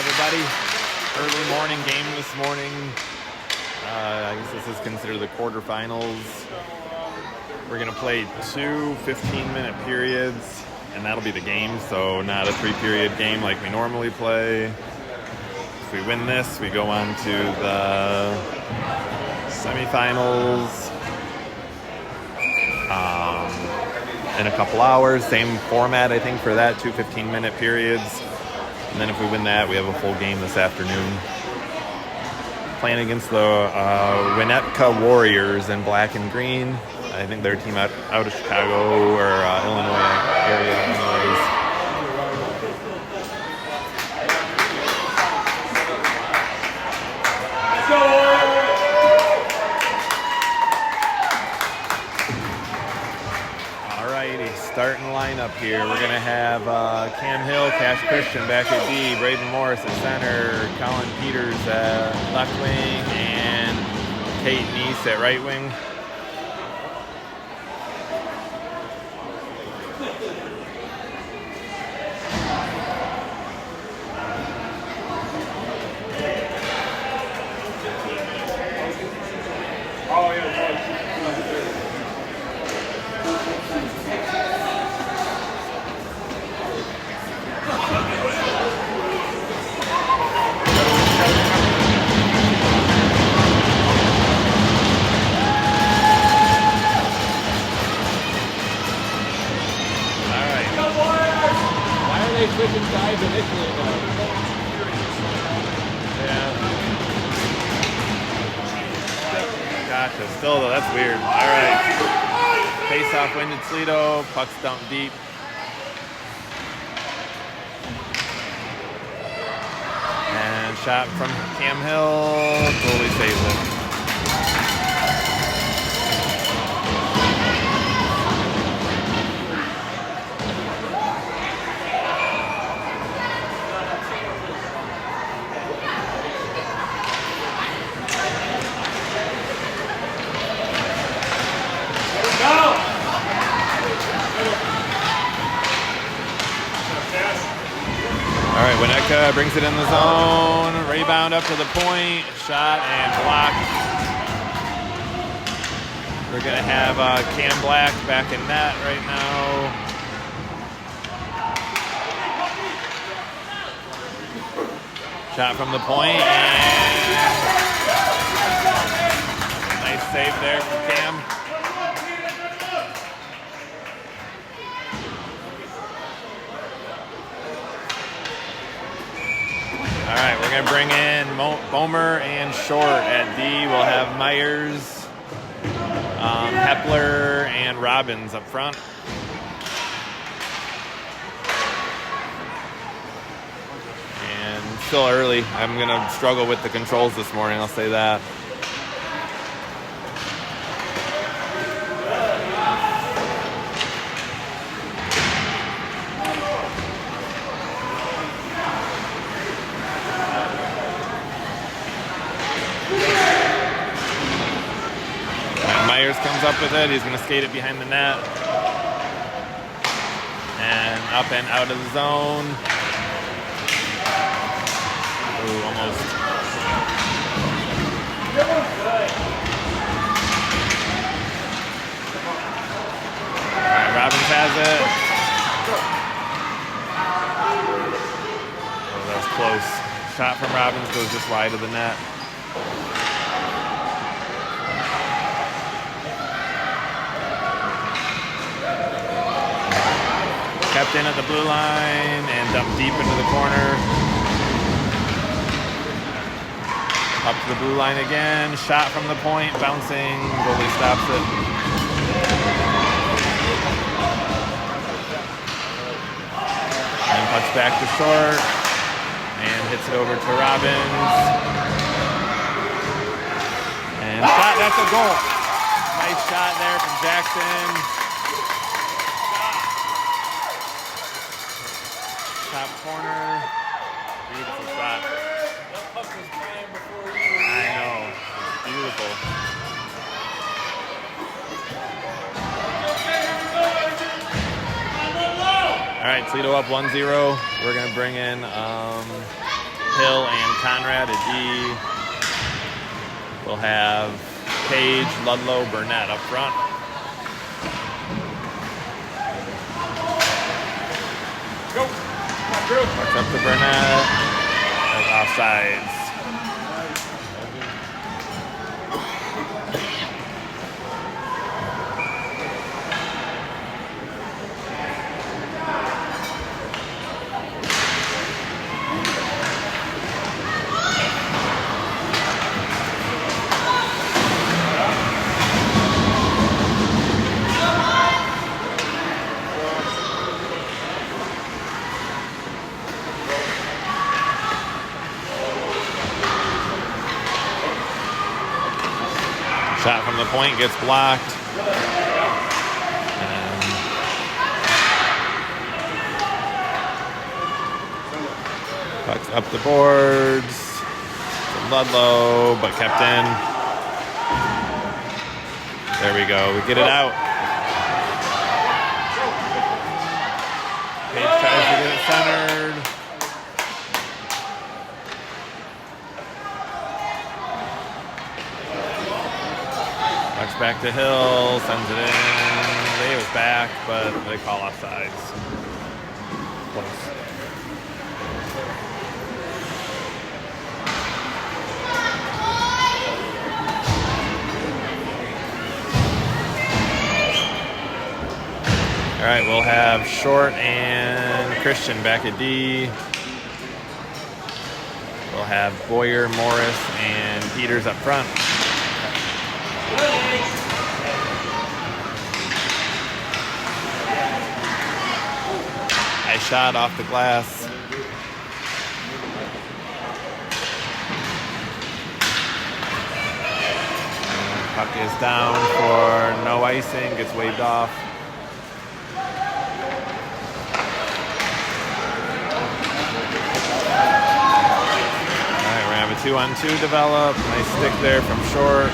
everybody. Early morning game this morning. I guess this is considered the quarterfinals. We're going to play two 15-minute periods, and that'll be the game, so not a 3-period game like we normally play. If we win this, we go on to the semifinals in a couple hours. Same format, I think, for that, two 15-minute periods. And then if we win that, we have a full game this afternoon. Playing against the Winnetka Warriors in black and green. I think they're a team out of Chicago or Illinois area anyways. Let's go, Warriors! Alrighty, starting lineup here. We're going to have Cam Hill, Cash Christian back at D, Braden Morris at center, Colin Peters at left wing, and Kate Neese at right wing. They switching sides initially though. Yeah. Gotcha. Still though, that's weird. All right. Face off win to Toledo. Puck's dumped deep. And shot from Cam Hill. Goalie saves it. All right, Winnetka brings it in the zone. Rebound up to the point. Shot and blocked. We're going to have Cam Black back in net right now. Shot from the point. And nice save there from Cam. All right, we're going to bring in Bomer and Short at D. We'll have Myers, Hepler, and Robbins up front. And still early. I'm going to struggle with the controls this morning, I'll say that. Myers comes up with it. He's going to skate it behind the net. And up and out of the zone. Ooh, almost. All right, Robbins has it. Oh, that was close. Shot from Robbins goes just wide of the net. Kept in at the blue line and dumped deep into the corner. Up to the blue line again. Shot from the point, bouncing. Goalie stops it. And pucks back to Short. And hits it over to Robbins. And shot, that's a goal. Nice shot there from Jackson. Top corner. Beautiful shot. That puck was flying before you. I know. It's beautiful. All right, Toledo up 1-0. We're going to bring in Hill and Conrad at D. We'll have Page, Ludlow, Burnett up front. Go. Come on, Drew. Pucks up to Burnett. That's offsides. Shot from the point gets blocked. And pucks up the boards. To Ludlow, but kept in. There we go. We get it out. Page tries to get it centered. Back to Hill, sends it in. They was back, but they call offsides. Close. All right, we'll have Short and Christian back at D. We'll have Boyer, Morris, and Peters up front. Nice shot off the glass. Puck is down for no icing, gets waved off. All right, we're gonna have a 2-on-2 develop. Nice stick there from Short.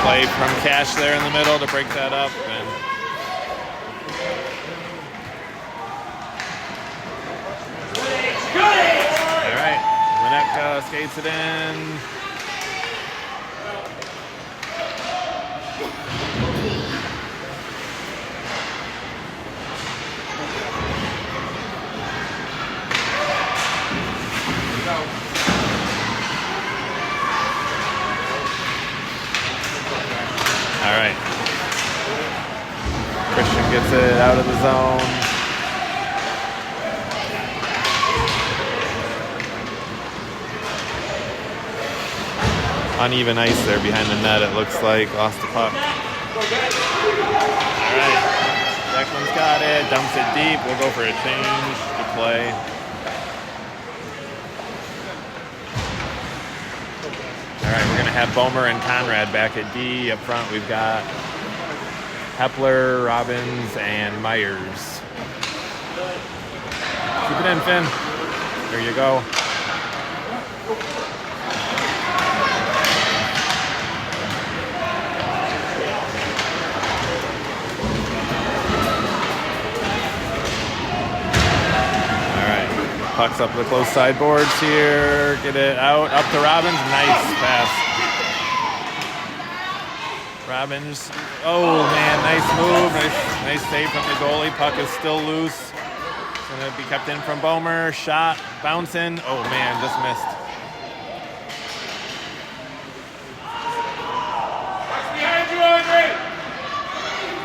Play from Cash there in the middle to break that up. And all right, Winnetka skates it in. All right. Christian gets it out of the zone. Uneven ice there behind the net, it looks like. Lost the puck. All right. Declan's got it. Dumps it deep. We'll go for a change to play. All right, we're going to have Bomer and Conrad back at D. Up front, we've got Hepler, Robbins, and Myers. Keep it in, Finn. There you go. Pucks up the close sideboards here. Get it out. Up to Robbins. Nice pass. Robbins. Oh, man. Nice move. Nice save from the goalie. Puck is still loose. Going to be kept in from Bomer. Shot. Bouncing. Oh, man. Just missed. Behind you, Andre.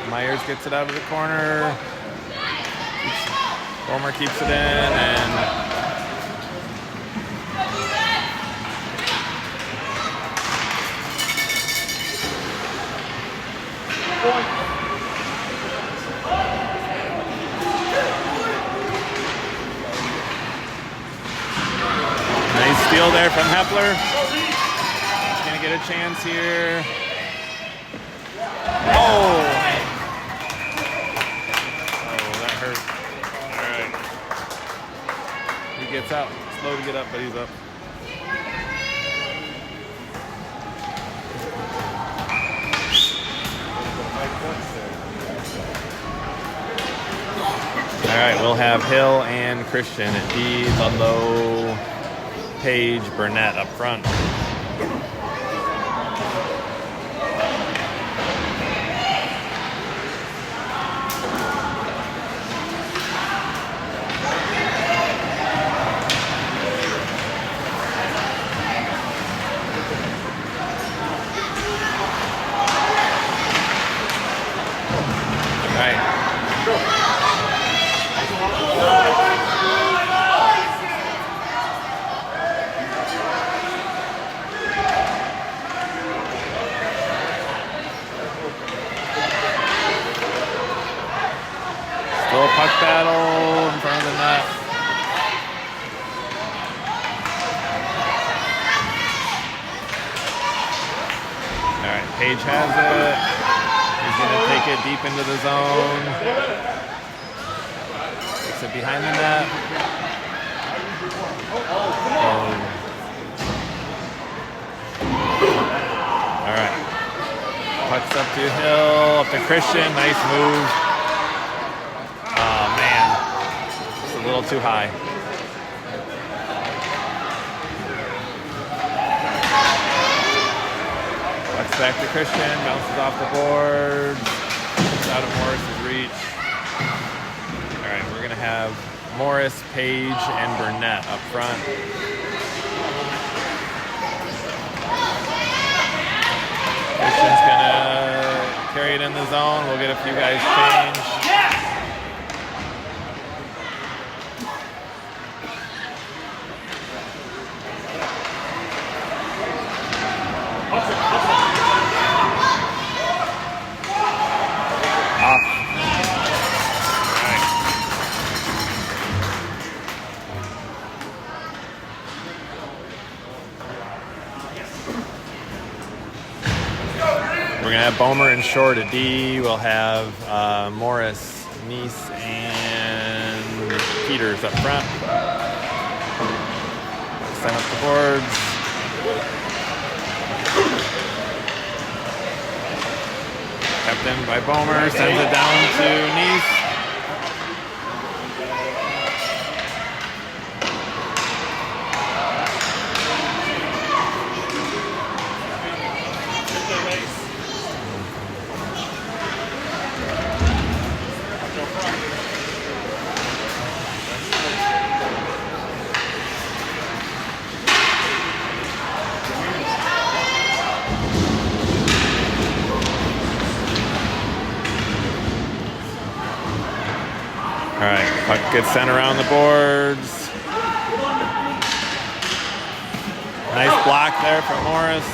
Myers gets it out of the corner. Bomer keeps it in, and nice steal there from Hepler. He's gonna get a chance here. Oh, that hurt. He gets out. Slow to get up, but he's up. All right, we'll have Hill and Christian at D, Ludlow, Page, Burnett up front. All right. Still a puck battle in front of the net. All right, Page has it. He's going to take it deep into the zone. Takes it behind the net. All right. Puck's up to Hill, up to Christian. Nice move. Oh, man. Just a little too high. Puck's back to Christian. Bounces off the board. It's out of Morris's reach. All right, we're going to have Morris, Page, and Burnett up front. Christian's going to carry it in the zone. We'll get a few guys changed. We're going to have Bomer and Short at D. We'll have Morris, Neese, and Peters up front. Send up the boards. Kept in by Bomer. Sends it down to Neese. All right, puck gets sent around the boards. Nice block there from Morris.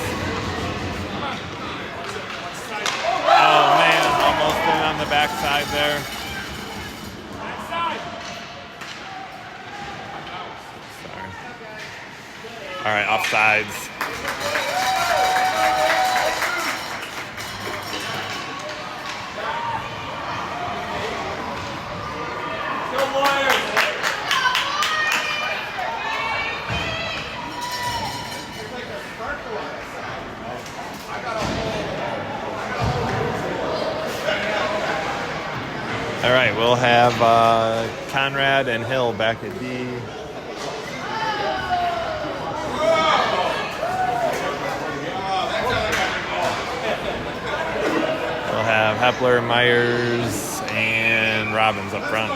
Oh man, almost in on the backside there. Sorry. All right, offsides. All right, we'll have Conrad and Hill back at D. We'll have Hepler, Myers, and Robbins up front.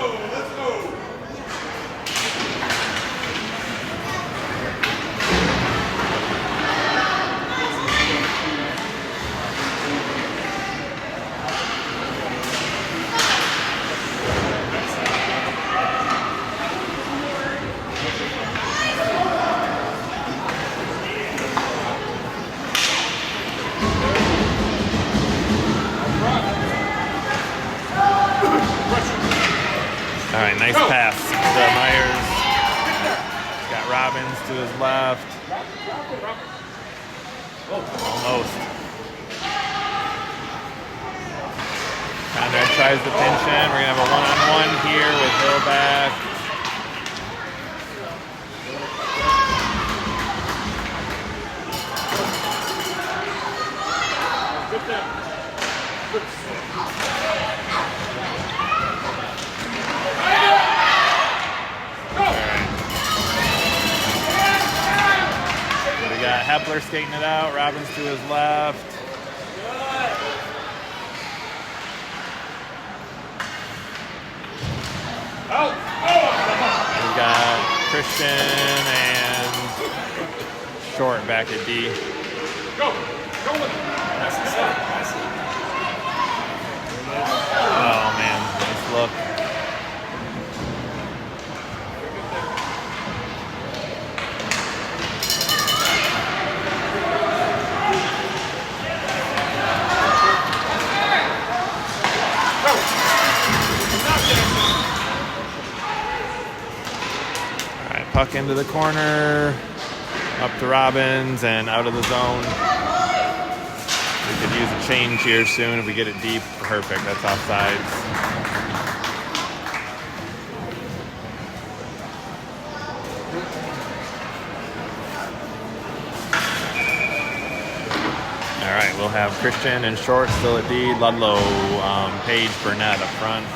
All right, nice pass to Myers. Got Robbins to his left. Almost. Conrad tries to pinch in. We're going to have a one-on-one here with Hill back. Hepler skating it out. Robbins to his left. We've got Christian and Short back at D. Go with it. Oh man, nice look. Alright, puck into the corner, up to Robbins and out of the zone. We could use a change here soon if we get it deep. Perfect, that's offsides. All right, we'll have Christian and Short still at D. Ludlow, Page, Burnett up front.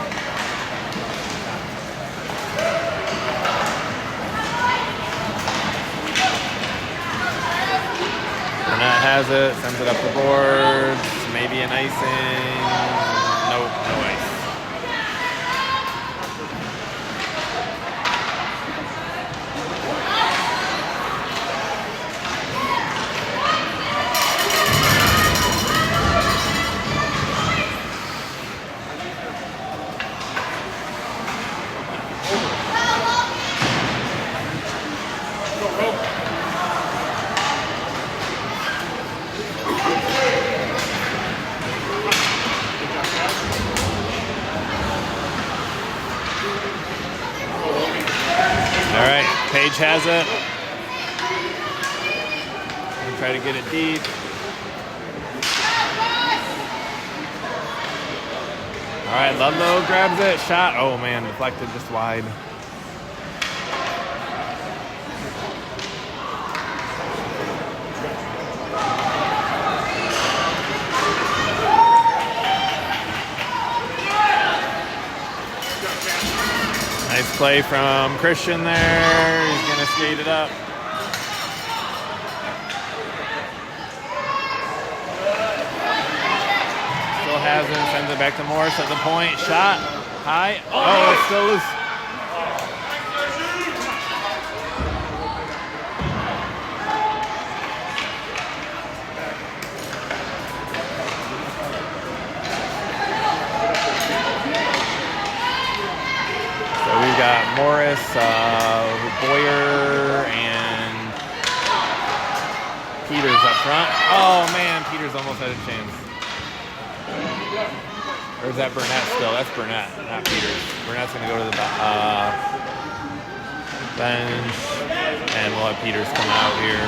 Burnett has it, sends it up the boards. Maybe an icing. Nope, no ice. All right, Page has it. We'll try to get it deep. All right, Ludlow grabs it. Shot. Oh man, deflected just wide. Nice play from Christian there. He's going to skate it up. Still has it. Sends it back to Morris at the point. Shot. High. Oh, it's still loose. We've got Morris, Boyer, and Peters up front. Oh man, Peters almost had a chance. Or is that Burnett still? That's Burnett, not Peters. Burnett's going to go to the bench, and we'll have Peters come out here.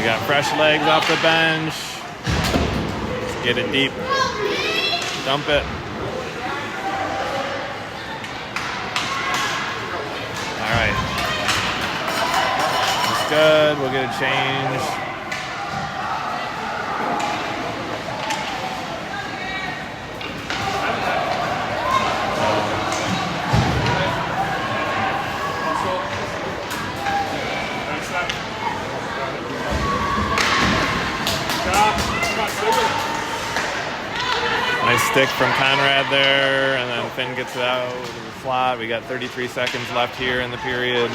Got fresh legs off the bench. Just get it deep. Dump it. All right. That's good. We'll get a change. Nice stick from Conrad there, and then Finn gets it out of the slot. We got 33 seconds left here in the period.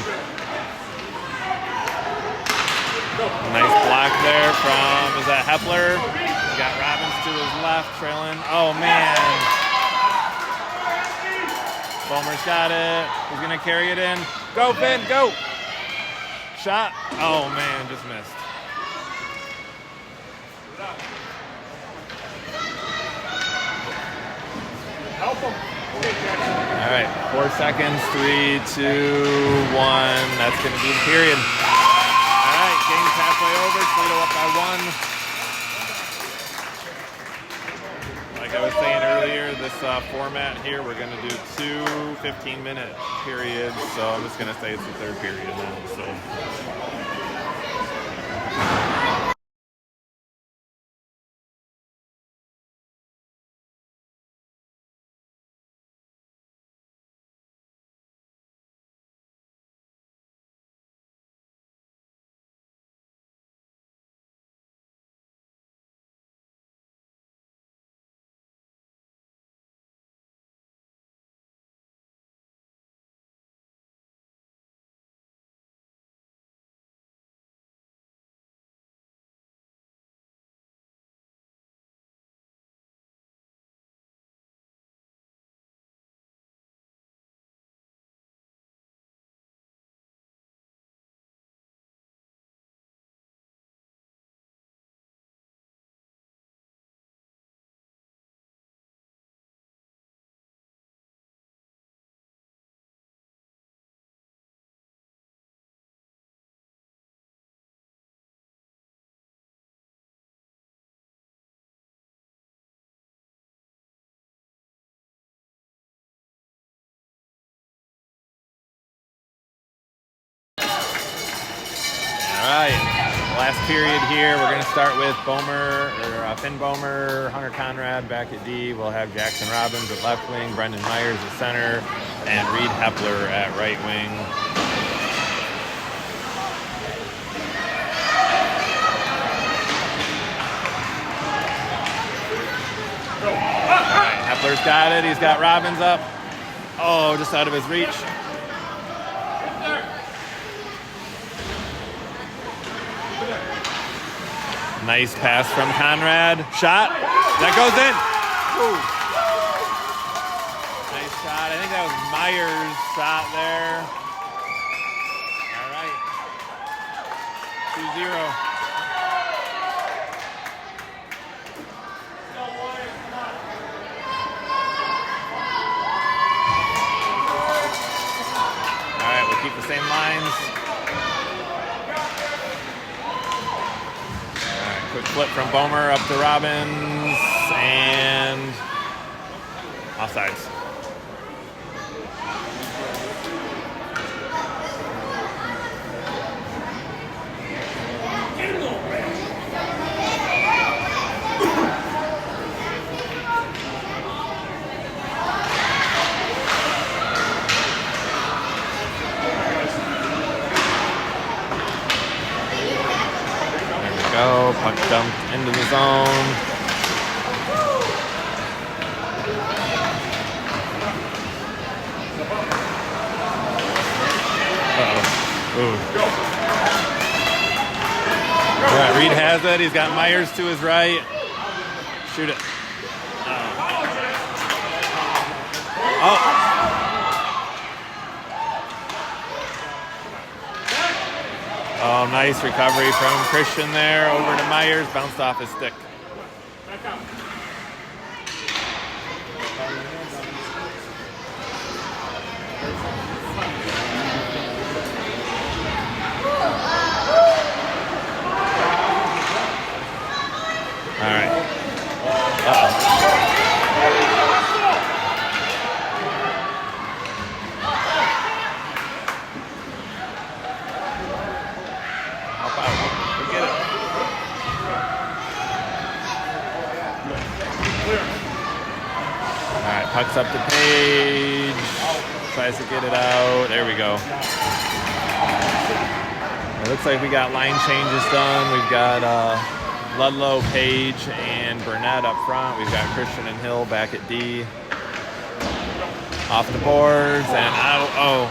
Nice block there from, is that Hepler? We got Robbins to his left, trailing. Oh man. Bulmer's got it. He's gonna carry it in. Go Finn, go! Shot. Oh man, just missed. Help him. All right, 4 seconds, 3, 2, 1. That's going to be the period. All right, game's halfway over. Toledo up by 1. like I was saying earlier, this format here, we're going to do 2 15-minute periods. So I'm just going to say it's the third period now. So. All right, last period here. We're going to start with Finn Bomer, Hunter Conrad back at D. We'll have Jackson Robbins at left wing, Brendan Myers at center, and Reed Hepler at right wing. All right, Hepler's got it. He's got Robbins up. Oh, just out of his reach. Nice pass from Conrad. Shot. That goes in. Ooh. Nice shot. I think that was Myers' shot there. All right. 2-0. All right, we'll keep the same lines. Quick flip from Bomer up to Robbins, and offsides. Go, puck dumped into the zone. All right, Reed has it. He's got Myers to his right. Shoot it. Oh. Oh, nice recovery from Christian there. Over to Myers. Bounced off his stick. All right. Pucks up to Page. Tries to get it out. There we go. It looks like we got line changes done. We've got Ludlow, Page, and Burnett up front. We've got Christian and Hill back at D. Off the boards and out. Oh.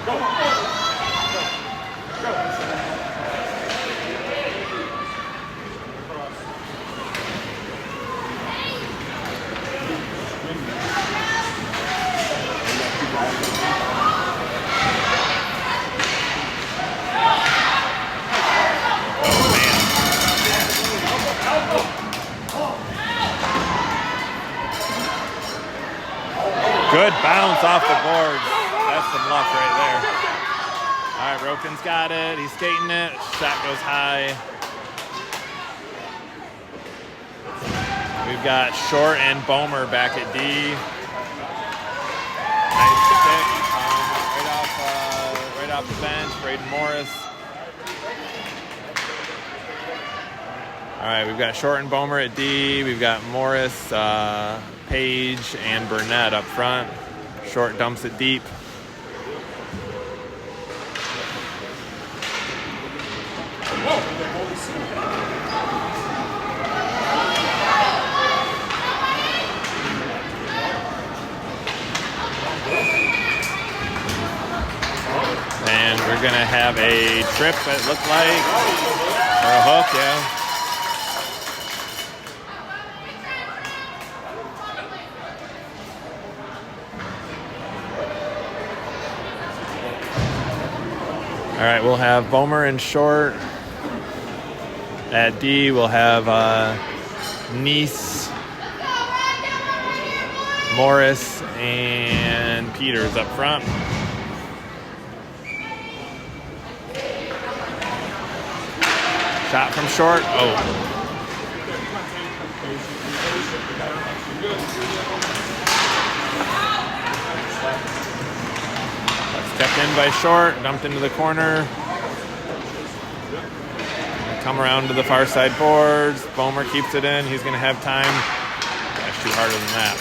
Good bounce off the boards. That's some luck right there. All right, Rokin's got it. He's skating it. Shot goes high. We've got Short and Bomer back at D. Nice kick right off the bench. Braden Morris. All right, we've got Short and Bomer at D. We've got Morris, Page, and Burnett up front. Short dumps it deep. And we're going to have a trip, it looked like, or a hook, yeah. All right, we'll have Bomer and Short. At D, we'll have Neese, Morris, and Peters up front. Shot from Short. Oh. Stepped in by Short, dumped into the corner. Come around to the far side boards. Bomer keeps it in. He's going to have time. Gotta shoot harder than that.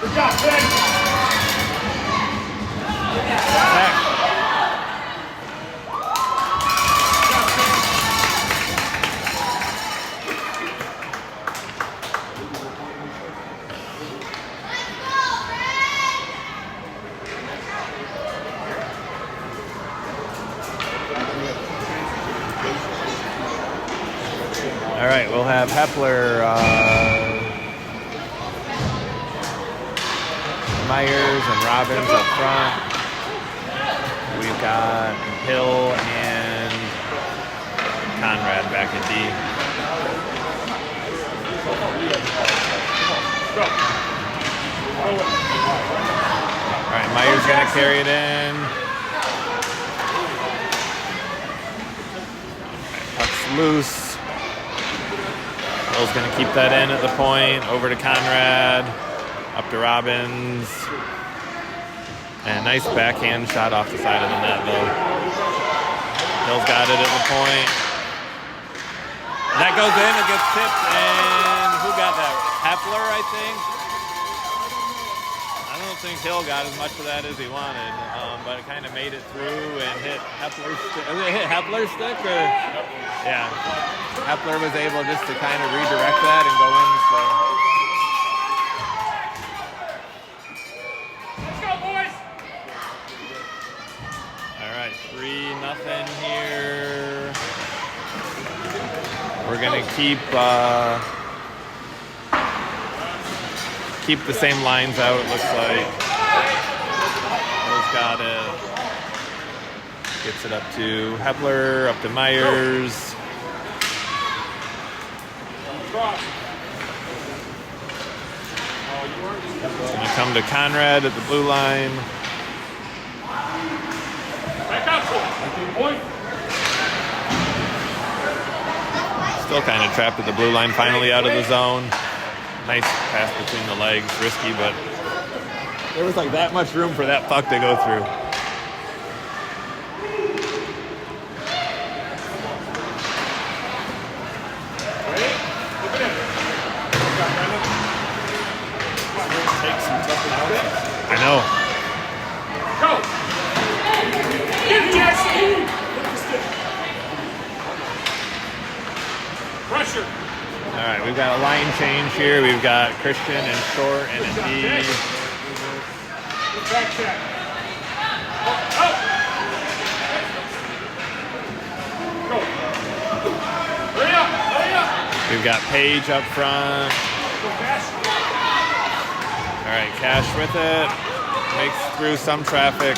Good job, Ben. All right, we'll have Hepler, Myers, and Robbins up front. We've got Hill and Conrad back at D. All right, Myers gonna carry it in. Puck's loose. Hill's going to keep that in at the point. Over to Conrad. Up to Robbins. And a nice backhand shot off the side of the net, though. Hill's got it at the point. That goes in. It gets tipped. And who got that? Hepler, I think. I don't think Hill got as much of that as he wanted, but it kind of made it through and hit Hepler's stick. Was it hit Hepler's stick? Or? Yeah. Hepler was able just to kind of redirect that and go in, so. Let's go, boys! All right, 3-0 here. We're going to keep the same lines out, it looks like. Hill's got it. Gets it up to Hepler, up to Myers. Gonna come to Conrad at the blue line. Back out, point. Still kind of trapped at the blue line, finally out of the zone. Nice pass between the legs, risky, but there was like that much room for that puck to go through. I know. Go! Pressure. All right, we've got a line change here. We've got Christian and Short and a D. Back check. Go. Hurry up! Hurry up! We've got Page up front. Go, Cash. All right, Cash with it. Makes through some traffic.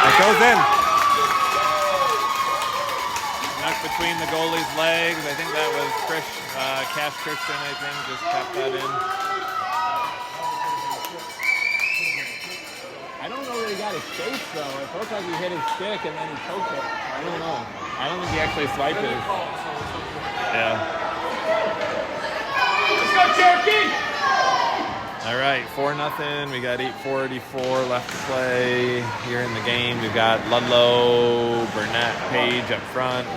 It goes in. Knocked between goalie's legs. I think that was Cash Christian, I think, just tapped that in. I don't know that he got his face, though. It looked like he hit his stick and then he choked it. I don't know. I don't think he actually swiped it. Yeah. Let's go, Cherokee! All right, 4-0. We got 8:44 left to play here in the game. We've got Ludlow, Burnett, Page up front,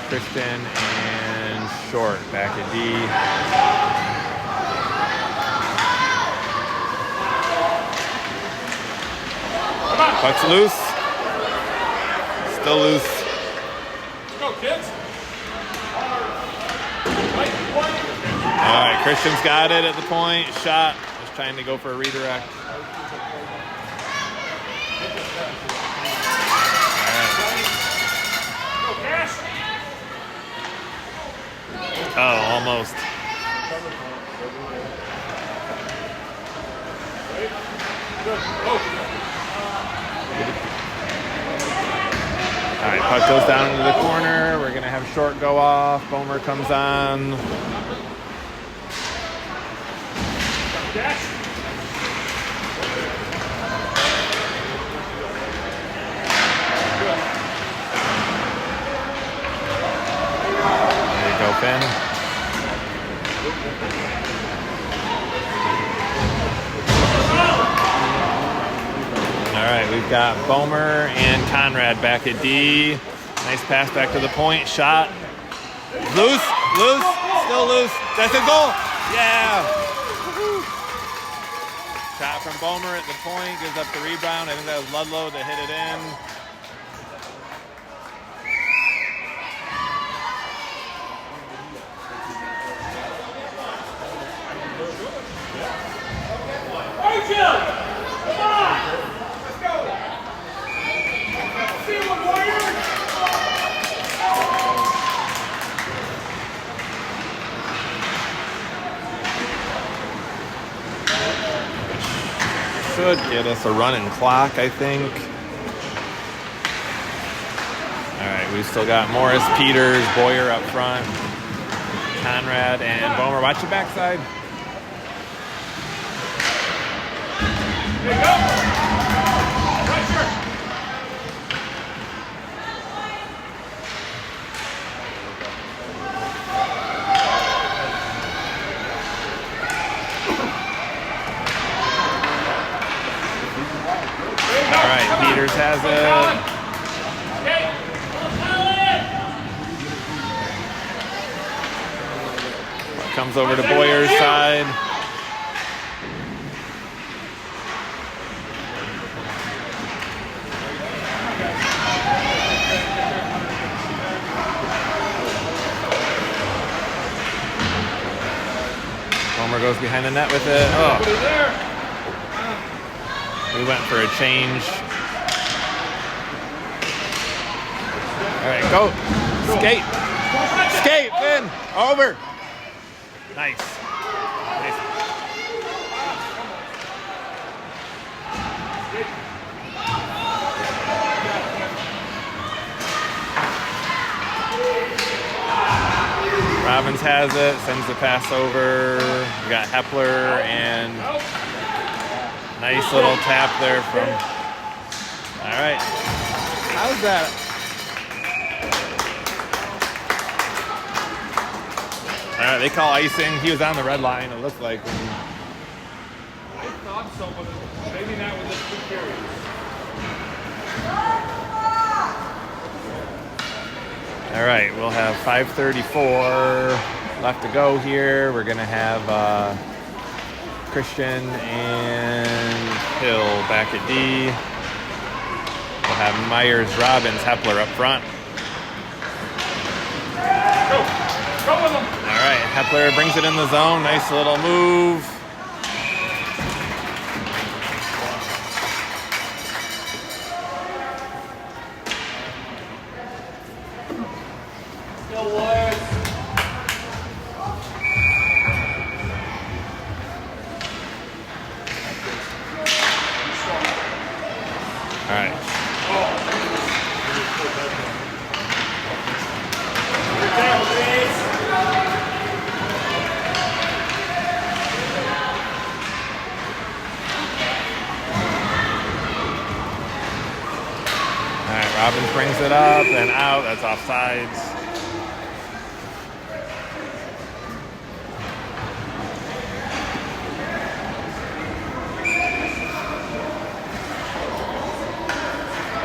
Christian, and Short back at D. Puck's loose. Still loose. Let's go, kids. All right, Christian's got it at the point. Shot. Just trying to go for a redirect. Go, Cash. Oh, almost. All right, puck goes down into the corner. We're going to have Short go off. Bomer comes on. Cash. There you go, Finn. All right, we've got Bomer and Conrad back at D. Nice pass back to the point. Shot. Loose, still loose. That's a goal. Yeah. Shot from Bomer at the point. Gives up the rebound. I think that was Ludlow that hit it in. Should get us a running clock, I think. All right, we've still got Morris, Peters, Boyer up front, Conrad, and Bomer. Watch your backside. There you go. Pressure. All right, Peters has it. Comes over to Boyer's side. Bomer goes behind the net with it. Oh. We went for a change. All right, go. Skate. Skate, Finn. Over. Nice. Robbins has it, sends the pass over. We got Hepler and nice little tap there from. All right. How's that? All right, they call icing. He was on the red line, it looked like. I thought so, but maybe not with the 2 periods. All right, we'll have 5:34 left to go here. We're going to have Christian and Hill back at D. We'll have Myers, Robbins, Hepler up front. Go with them. All right, Hepler brings it in the zone. Nice little move. brings it up and out. That's offsides.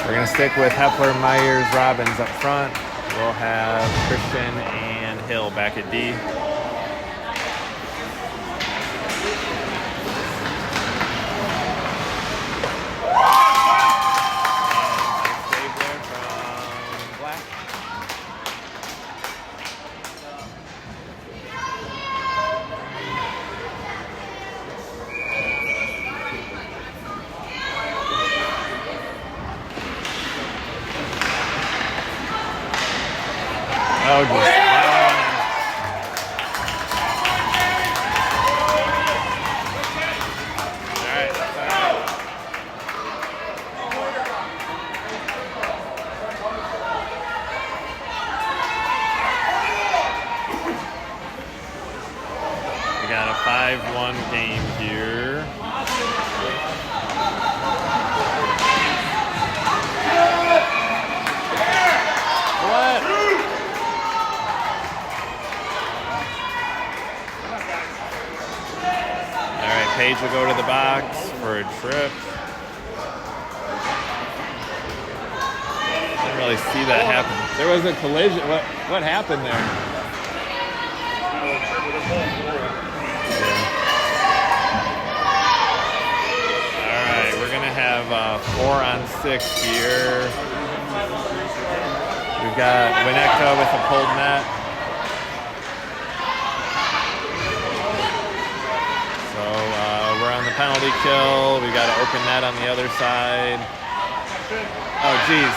We're going to stick with Hepler, Myers, Robbins up front. We'll have Christian and Hill back at D. Oh, just alright, that's all right. We got a 5-1 game here. What? Page will go to the box for a trip. Didn't really see that happen. There was a collision. What happened there? Yeah. All right, we're gonna have 4-on-6 here. We've got Winnetka with a pulled net. The penalty kill. We got an open net on the other side. Oh, geez.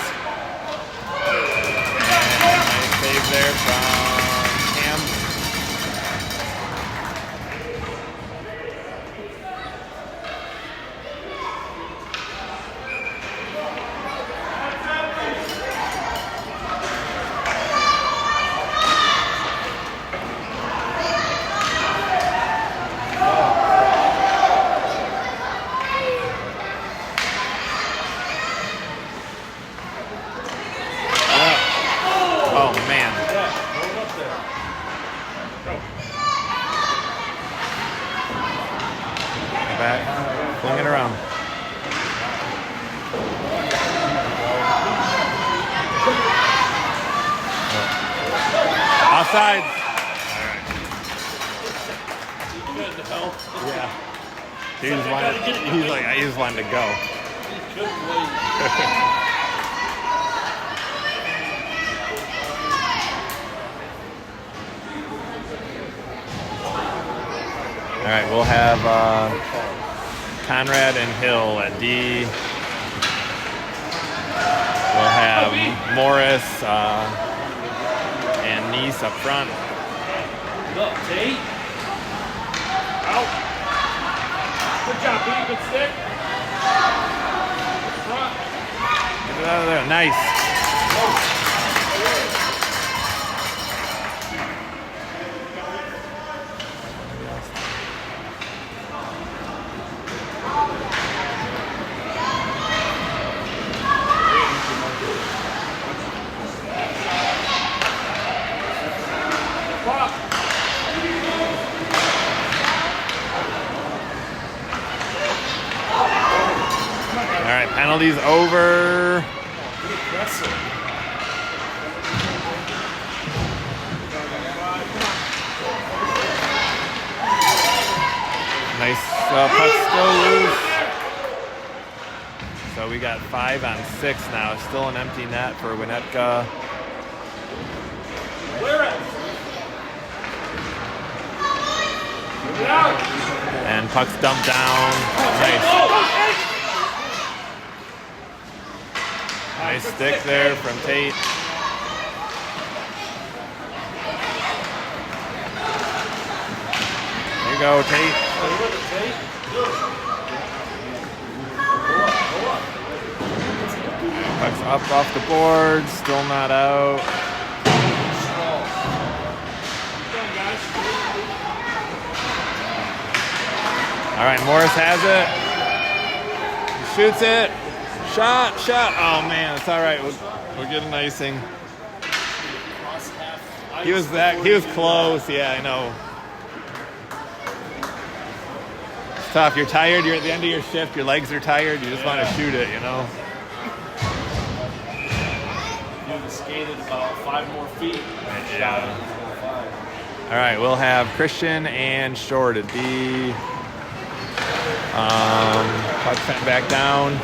And nice save there from Cam. Back, fling it around. Offside. Yeah. He just wanted to go. All right, we'll have Conrad and Hill at D. We'll have Morris and Neese up front. Look, Tate. Out. Good job, Pete. Good stick. Front. Get it out of there. Nice. All right, penalties over. Nice puck still loose. So we got 5-on-6 now. Still an empty net for Winnetka. Clear it. And puck's dumped down. Nice. Nice stick there from Tate. There you go, Tate. Puck's up off the board, still not out. All right, Morris has it. He shoots it. Shot. Oh man, it's all right. We're getting icing. Plus half ice, He was close. Yeah, I know. It's tough. You're tired. You're at the end of your shift. Your legs are tired. You just want to shoot it, you know. You have skated about 5 more feet. Yeah. All right, we'll have Christian and Short at D. Puck sent back down.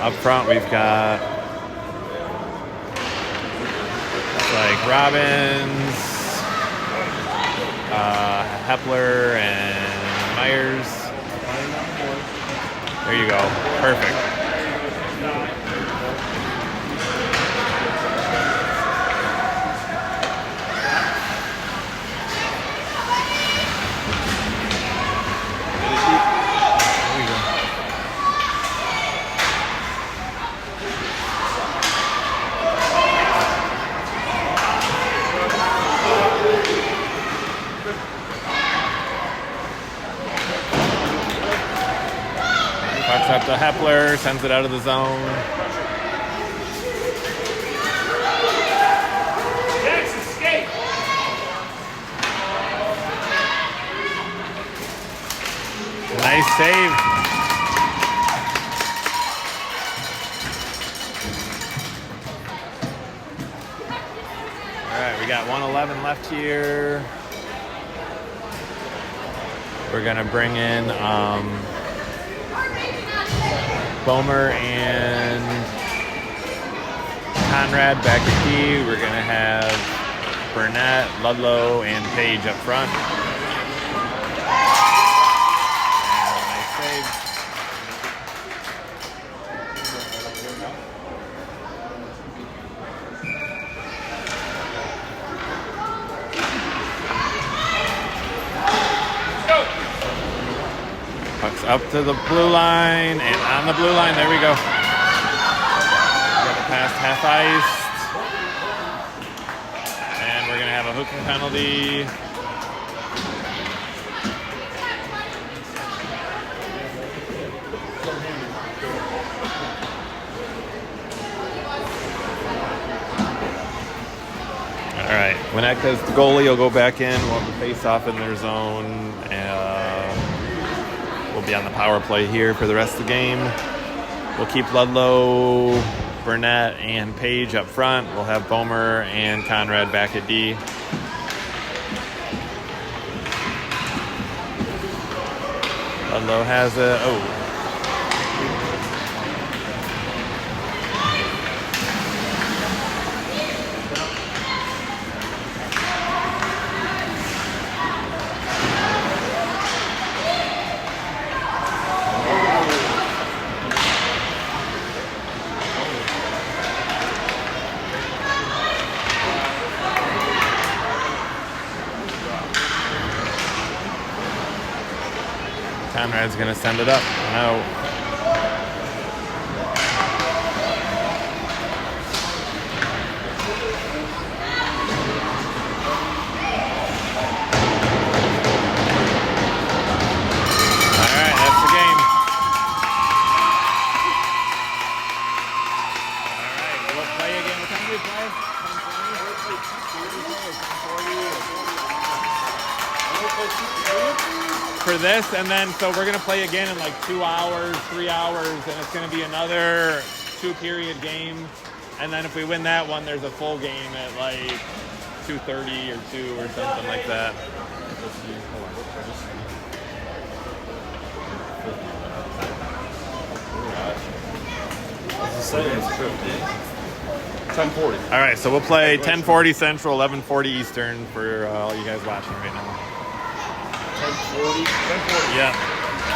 Up front, we've got like Robbins, Hepler, and Myers. There you go. Perfect. Pucks up to Hepler, sends it out of the zone. Jackson, skate! Nice save. All right, we got 1:11 left here. We're gonna bring in Bomer and Conrad back at D. We're going to have Burnett, Ludlow, and Page up front. And a nice save. Puck's up to the blue line, and on the blue line, there we go. Got the pass half iced. And we're going to have a hooking penalty. All right, Winnetka's the goalie. He'll go back in. We'll have the face-off in their zone. We'll be on the power play here for the rest of the game. We'll keep Ludlow, Burnett, and Page up front. We'll have Bomer and Conrad back at D. Ludlow has it. Oh. Conrad's going to send it up. No. All right, that's the game. All right, we'll play again. What time do we play? 10:20? For this, and then so we're gonna play again in like 2 hours, 3 hours, and it's gonna be another 2-period game. And then if we win that one, there's a full game at like 2:30 or 2 or something like that. It's 10:40. All right, so we'll play 10:40 Central, 11:40 Eastern for all you guys watching right now. 10:40. Yeah.